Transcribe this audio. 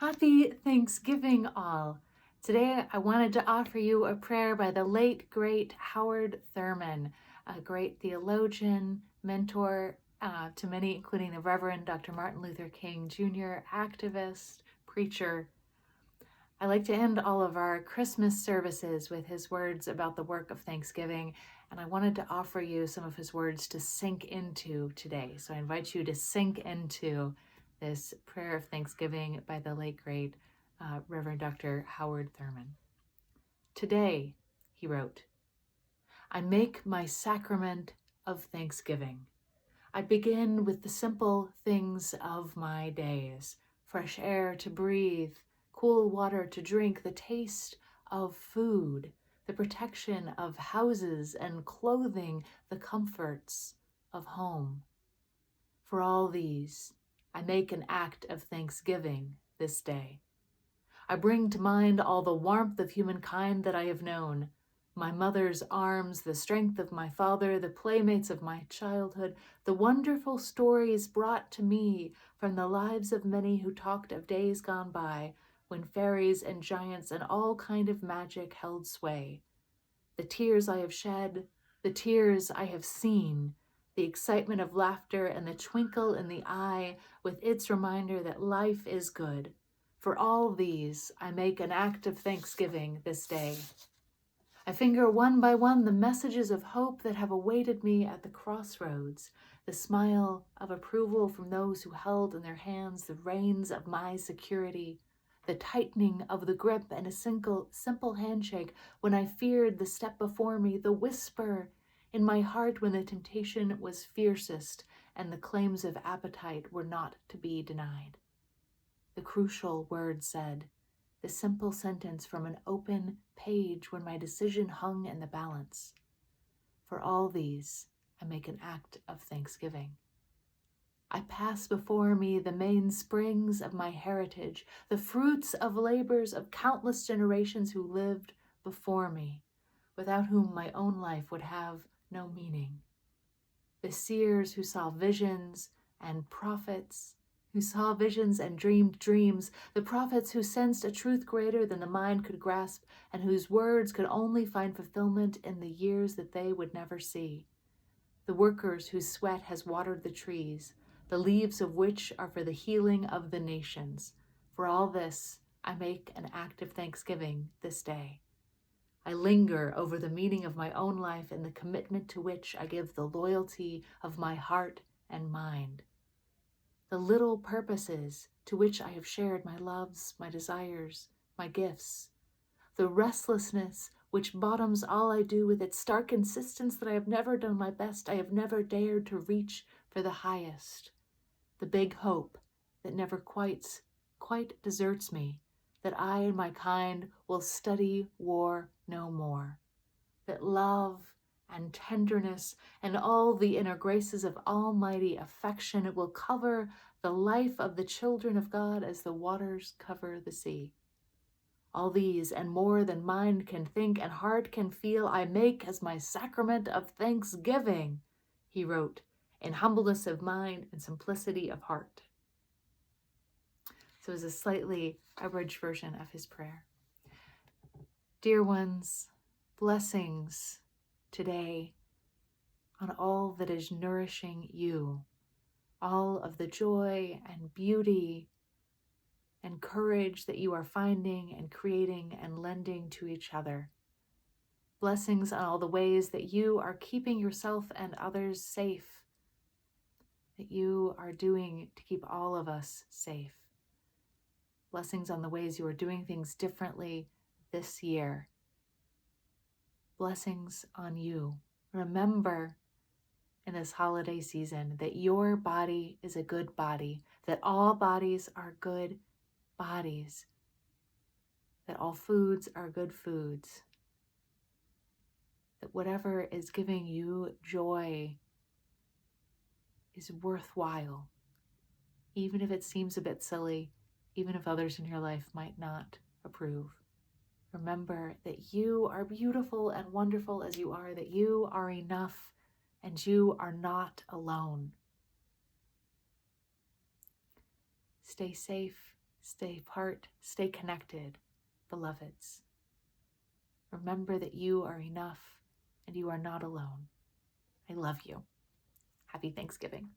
Happy Thanksgiving, all. Today, I wanted to offer you a prayer by the late, great Howard Thurman, a great theologian, mentor to many, including the Reverend Dr. Martin Luther King Jr., activist, preacher. I like to end all of our Christmas services with his words about the work of Thanksgiving, and I wanted to offer you some of his words to sink into today. So I invite you to sink into this prayer of Thanksgiving by the late, great Reverend Dr. Howard Thurman. Today, he wrote, I make my sacrament of Thanksgiving. I begin with the simple things of my days, fresh air to breathe, cool water to drink, the taste of food, the protection of houses and clothing, the comforts of home. For all these, I make an act of thanksgiving this day. I bring to mind all the warmth of humankind that I have known, my mother's arms, the strength of my father, the playmates of my childhood, the wonderful stories brought to me from the lives of many who talked of days gone by, when fairies and giants and all kind of magic held sway. The tears I have shed, the tears I have seen, the excitement of laughter and the twinkle in the eye with its reminder that life is good. For all these, I make an act of thanksgiving this day. I finger one by one the messages of hope that have awaited me at the crossroads, the smile of approval from those who held in their hands the reins of my security, the tightening of the grip and a simple handshake when I feared the step before me, the whisper in my heart when the temptation was fiercest and the claims of appetite were not to be denied. The crucial word said, the simple sentence from an open page when my decision hung in the balance. For all these, I make an act of thanksgiving. I pass before me the mainsprings of my heritage, the fruits of labors of countless generations who lived before me, without whom my own life would have no meaning. The seers who saw visions and prophets, who saw visions and dreamed dreams, the prophets who sensed a truth greater than the mind could grasp and whose words could only find fulfillment in the years that they would never see. The workers whose sweat has watered the trees, the leaves of which are for the healing of the nations. For all this, I make an act of thanksgiving this day. I linger over the meaning of my own life and the commitment to which I give the loyalty of my heart and mind. The little purposes to which I have shared my loves, my desires, my gifts. The restlessness which bottoms all I do with its stark insistence that I have never done my best, I have never dared to reach for the highest. The big hope that never quite deserts me, that I and my kind will study war no more, that love and tenderness and all the inner graces of almighty affection will cover the life of the children of God as the waters cover the sea. All these and more than mind can think and heart can feel, I make as my sacrament of thanksgiving, he wrote, in humbleness of mind and simplicity of heart. So it's a slightly abridged version of his prayer. Dear ones, blessings today on all that is nourishing you, all of the joy and beauty and courage that you are finding and creating and lending to each other. Blessings on all the ways that you are keeping yourself and others safe, that you are doing to keep all of us safe. Blessings on the ways you are doing things differently this year. Blessings on you. Remember in this holiday season that your body is a good body, that all bodies are good bodies, that all foods are good foods, that whatever is giving you joy is worthwhile, even if it seems a bit silly, even if others in your life might not approve. Remember that you are beautiful and wonderful as you are, that you are enough and you are not alone. Stay safe, Stay apart, stay connected, beloveds. Remember that you are enough and you are not alone. I love you. Happy Thanksgiving.